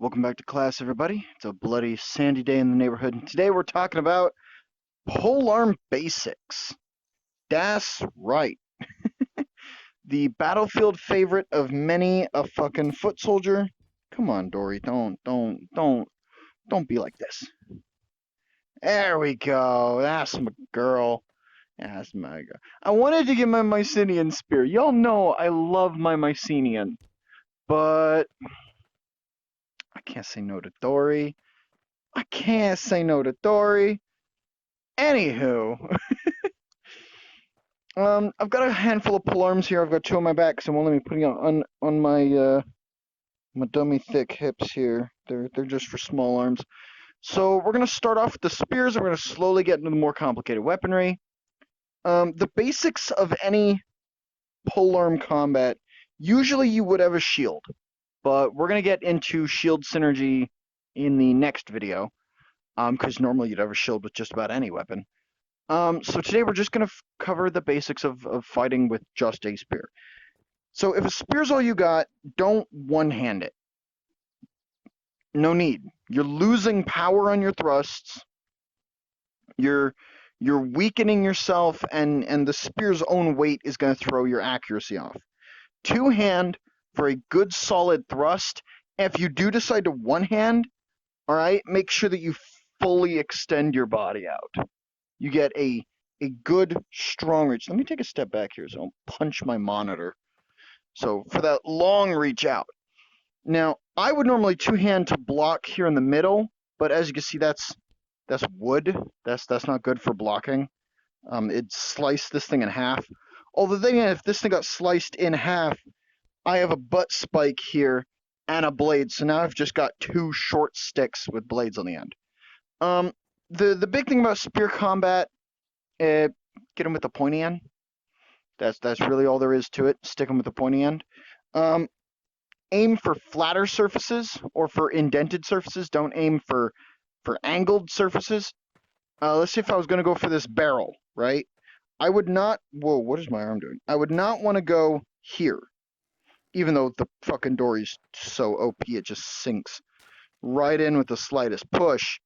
Welcome back to class, everybody. It's a bloody sandy day in the neighborhood, and today we're talking about polearm basics. That's right. The battlefield favorite of many a fucking foot soldier. Come on, Dory, don't be like this. There we go. That's my girl. That's my girl. I wanted to get my Mycenian spear. Y'all know I love my Mycenian, but I can't say no to Dory. I can't say no to Dory. Anywho, I've got a handful of polearms here. I've got two on my back, so I'm only putting on my dummy thick hips here. They're just for small arms. So we're gonna start off with the spears. And we're gonna slowly get into the more complicated weaponry. The basics of any polearm combat. Usually you would have a shield, but we're gonna get into shield synergy in the next video. Because normally you'd have a shield with just about any weapon. So today we're just going to cover the basics of fighting with just a spear. So if a spear's all you got, don't one-hand it. No need. You're losing power on your thrusts. You're weakening yourself, and the spear's own weight is going to throw your accuracy off. Two-hand for a good solid thrust. If you do decide to one-hand, all right, make sure that you fully extend your body out. You get a good strong reach. Let me take a step back here so I don't punch my monitor. So for that long reach out. Now, I would normally two-hand to block here in the middle, but as you can see, that's wood. That's not good for blocking. It'd slice this thing in half. Although then, if this thing got sliced in half, I have a butt spike here and a blade, so now I've just got two short sticks with blades on the end. The big thing about spear combat, get them with the pointy end. That's really all there is to it. Stick them with the pointy end. Aim for flatter surfaces or for indented surfaces. Don't aim for angled surfaces. Let's see if I was going to go for this barrel, right? I would not. Whoa, what is my arm doing? I would not want to go here, even though the fucking Dory's so OP it just sinks right in with the slightest push.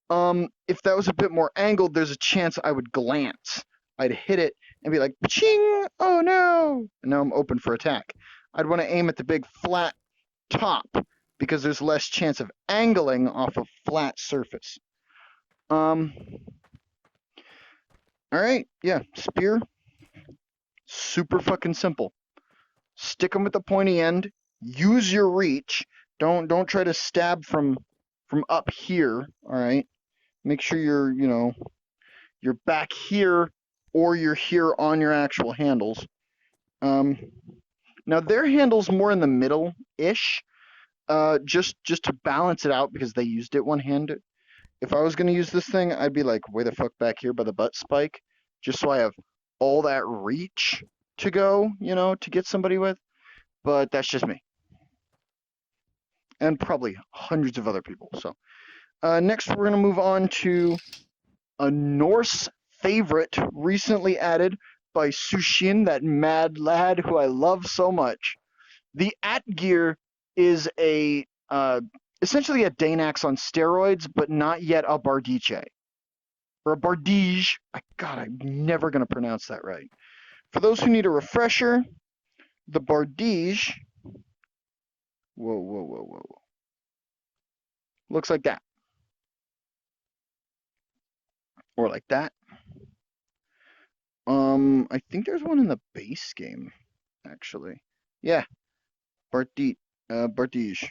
If that was a bit more angled, there's a chance I would glance. I'd hit it and be like, ching! Oh no! And now I'm open for attack. I'd want to aim at the big flat top because there's less chance of angling off a flat surface. Alright, yeah, spear. Super fucking simple. Stick them with the pointy end. Use your reach. Don't try to stab from up here, alright? Make sure you're back here or you're here on your actual handles. Now their handle's more in the middle-ish, just to balance it out because they used it one-handed. If I was going to use this thing, I'd be like way the fuck back here by the butt spike, just so I have all that reach to go, to get somebody with. But that's just me. And probably hundreds of other people, so. Next, we're going to move on to a Norse favorite recently added by Sushin, that mad lad who I love so much. The Atgeir is essentially a Danax on steroids, but not yet a Bardiche. Or a Bardige. I'm never going to pronounce that right. For those who need a refresher, the Bardige... Whoa. Looks like that. Or like that. I think there's one in the base game, actually. Yeah. Bardige.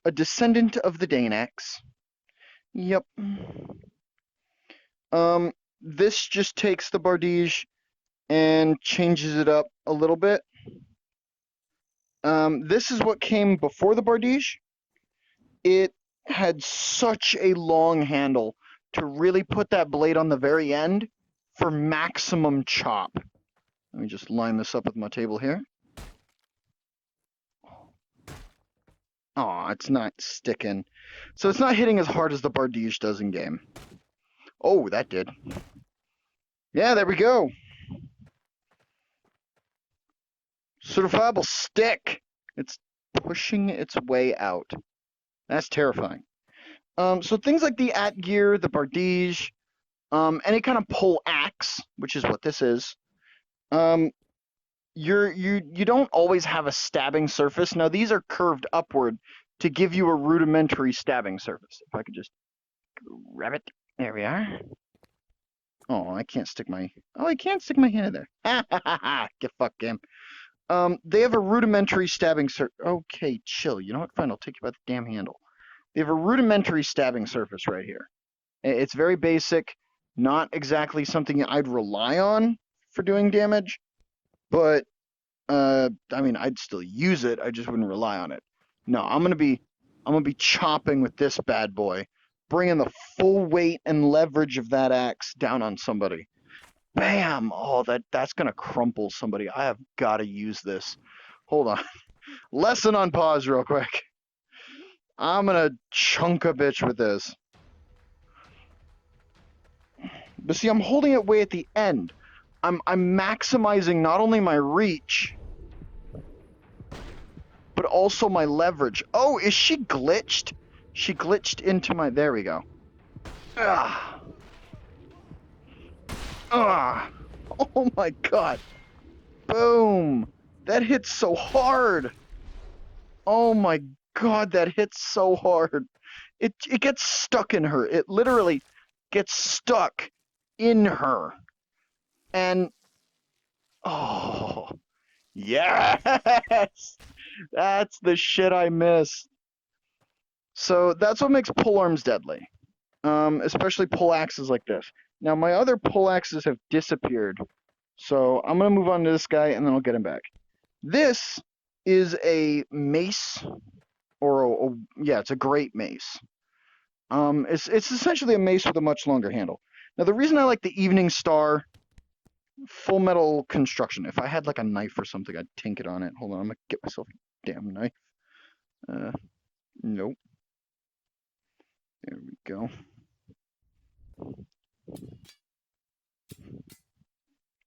A descendant of the Danax. Yep. This just takes the Bardige and changes it up a little bit. This is what came before the Bardige. It had such a long handle to really put that blade on the very end for maximum chop. Let me just line this up with my table here. Aw, it's not sticking. So it's not hitting as hard as the Bardige does in game. Oh, that did. Yeah, there we go. Certifiable stick. It's pushing its way out. That's terrifying. So things like the at gear, the bardige, any kind of pole axe, which is what this is. Um, you don't always have a stabbing surface. Now these are curved upward to give you a rudimentary stabbing surface. If I could just grab it, there we are. Oh, I can't stick my. Oh, I can't stick my hand in there. Ha ha ha ha! Get fucked, game. They have a rudimentary stabbing surface. Okay, chill. You know what? Fine, I'll take you by the damn handle. They have a rudimentary stabbing surface right here. It's very basic, not exactly something I'd rely on for doing damage, but I mean, I'd still use it. I just wouldn't rely on it. No, I'm gonna be chopping with this bad boy, bringing the full weight and leverage of that axe down on somebody. Bam! Oh, that's gonna crumple somebody. I have got to use this. Hold on. Lesson on pause, real quick. I'm gonna chunk a bitch with this. But see, I'm holding it way at the end. I'm maximizing not only my reach, but also my leverage. Oh, is she glitched? She glitched into my... There we go. Ah. Ah. Oh my god. Boom. That hits so hard. Oh my god, that hits so hard. It gets stuck in her. It literally gets stuck in her. And... Oh... Yes! That's the shit I missed. So that's what makes polearms deadly. Especially pole axes like this. Now my other pole axes have disappeared. So I'm gonna move on to this guy and then I'll get him back. This is a mace, or yeah, it's a great mace. It's essentially a mace with a much longer handle. Now the reason I like the Evening Star full metal construction. If I had like a knife or something, I'd tink it on it. Hold on, I'm gonna get myself a damn knife. Nope. There we go.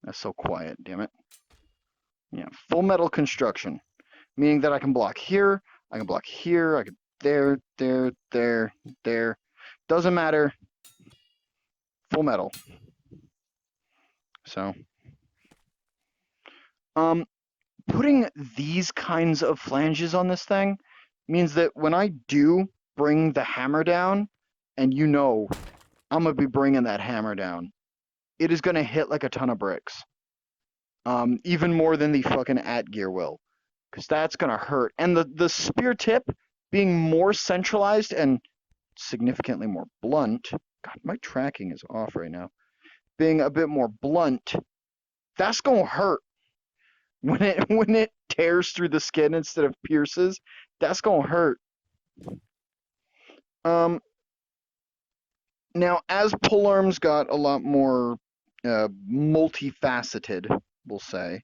That's so quiet, damn it. Yeah, full metal construction, meaning that I can block here, I can block here, I can there, there. Doesn't matter. Full metal. So, putting these kinds of flanges on this thing means that when I do bring the hammer down, and you know I'm gonna be bringing that hammer down, it is gonna hit like a ton of bricks. Even more than the fucking at gear will, because that's gonna hurt. And the spear tip being more centralized and significantly more blunt. God, my tracking is off right now. Being a bit more blunt, that's gonna hurt. When it tears through the skin instead of pierces, that's gonna hurt. Now, as polearms got a lot more multifaceted, we'll say,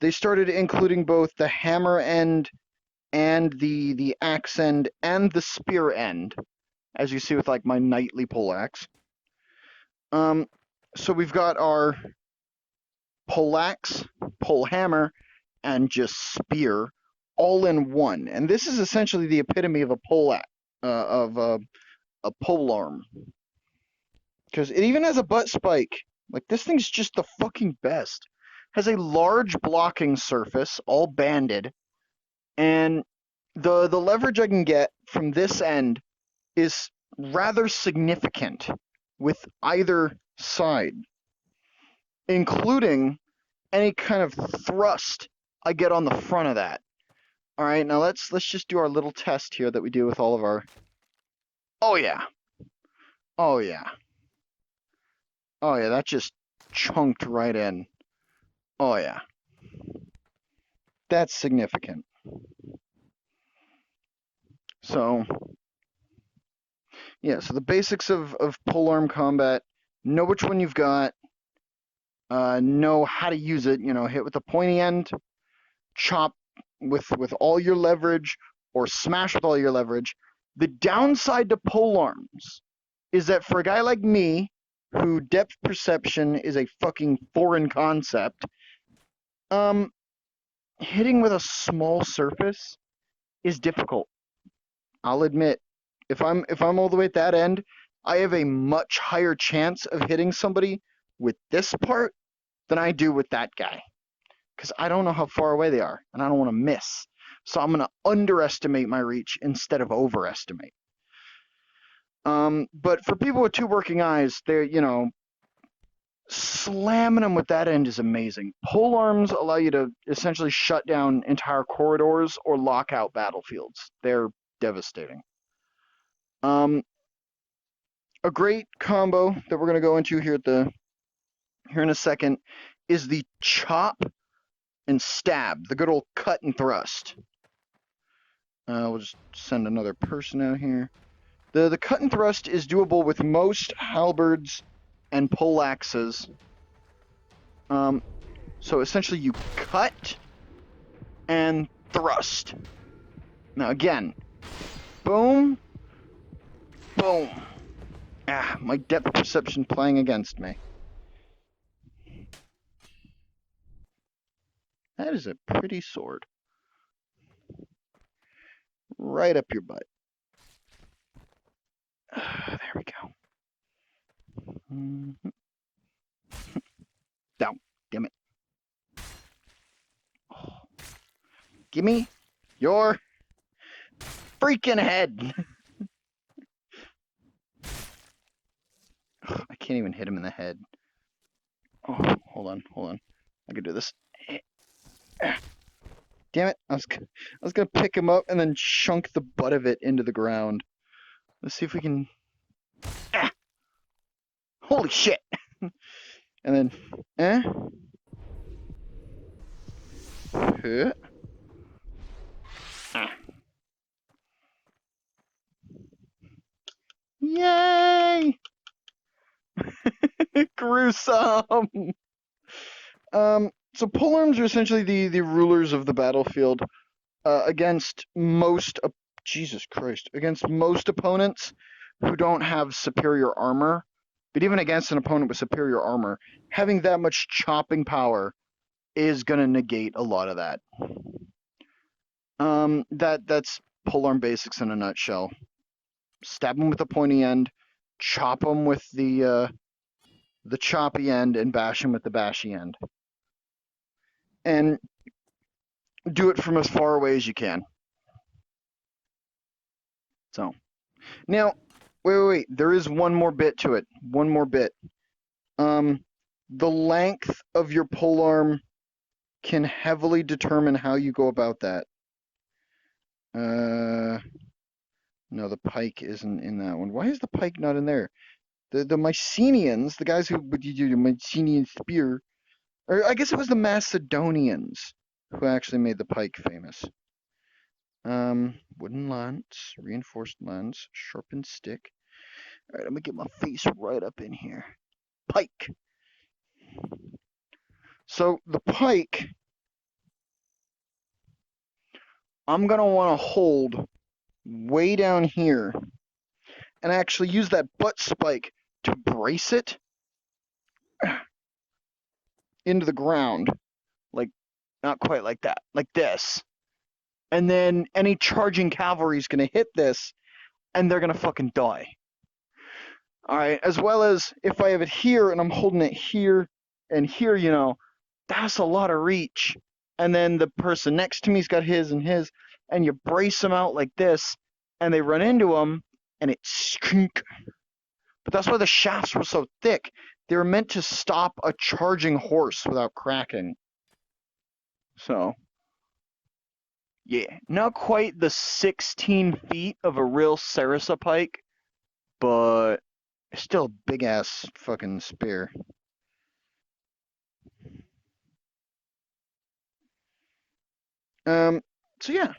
they started including both the hammer end and the axe end and the spear end, as you see with like my knightly poleaxe. So we've got our poleaxe, polehammer, and just spear all in one, and this is essentially the epitome of a a polearm, because it even has a butt spike. Like, this thing's just the fucking best. Has a large blocking surface, all banded, and the leverage I can get from this end is rather significant with either side, including any kind of thrust I get on the front of that. All right, now let's just do our little test here that we do with all of our... Oh yeah. Oh yeah. Oh yeah, that just chunked right in. Oh yeah. That's significant. So, yeah, so the basics of polearm combat: know which one you've got, know how to use it, hit with the pointy end, chop with all your leverage, or smash with all your leverage. The downside to polearms is that for a guy like me, who depth perception is a fucking foreign concept, hitting with a small surface is difficult. I'll admit, if I'm all the way at that end, I have a much higher chance of hitting somebody with this part than I do with that guy. Because I don't know how far away they are, and I don't want to miss. So I'm going to underestimate my reach instead of overestimate. But for people with two working eyes, they're, slamming them with that end is amazing. Polearms allow you to essentially shut down entire corridors or lock out battlefields. They're devastating. A great combo that we're going to go into here in a second is the chop and stab, the good old cut and thrust. We'll just send another person out here. The cut and thrust is doable with most halberds and poleaxes. So essentially you cut and thrust. Now again, boom, boom. Ah, my depth perception playing against me. That is a pretty sword. Right up your butt. There we go. Down. Damn it. Oh. Give me your freaking head. I can't even hit him in the head. Oh, hold on. I can do this. Damn it. I was gonna pick him up and then chunk the butt of it into the ground. Let's see if we can. Ah! Holy shit! And then, Yay! Gruesome! So polearms are essentially the rulers of the battlefield against most, Jesus Christ, against most opponents who don't have superior armor. But even against an opponent with superior armor, having that much chopping power is going to negate a lot of that. That's polearm basics in a nutshell. Stab them with the pointy end, chop them with the choppy end, and bash them with the bashy end. And do it from as far away as you can. So, now, wait. There is one more bit to it. One more bit. The length of your polearm can heavily determine how you go about that. No, the pike isn't in that one. Why is the pike not in there? The Mycenaeans, the guys who would do the Mycenaean spear, or I guess it was the Macedonians who actually made the pike famous. Wooden lance, reinforced lance, sharpened stick. All right, I'm gonna get my face right up in here. Pike. So the pike, I'm gonna want to hold way down here and actually use that butt spike to brace it into the ground. Like, not quite like that, like this. And then any charging cavalry is going to hit this, and they're going to fucking die. All right, as well as if I have it here and I'm holding it here and here, that's a lot of reach. And then the person next to me's got his and his, and you brace them out like this, and they run into them, and it skink. But that's why the shafts were so thick. They were meant to stop a charging horse without cracking. So, yeah, not quite the 16 feet of a real Sarissa pike, but still a big-ass fucking spear. So yeah.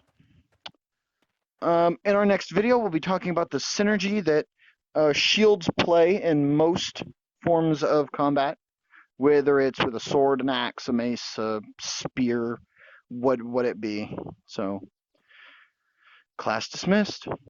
In our next video, we'll be talking about the synergy that shields play in most forms of combat, whether it's with a sword, an axe, a mace, a spear, what would it be. So, class dismissed.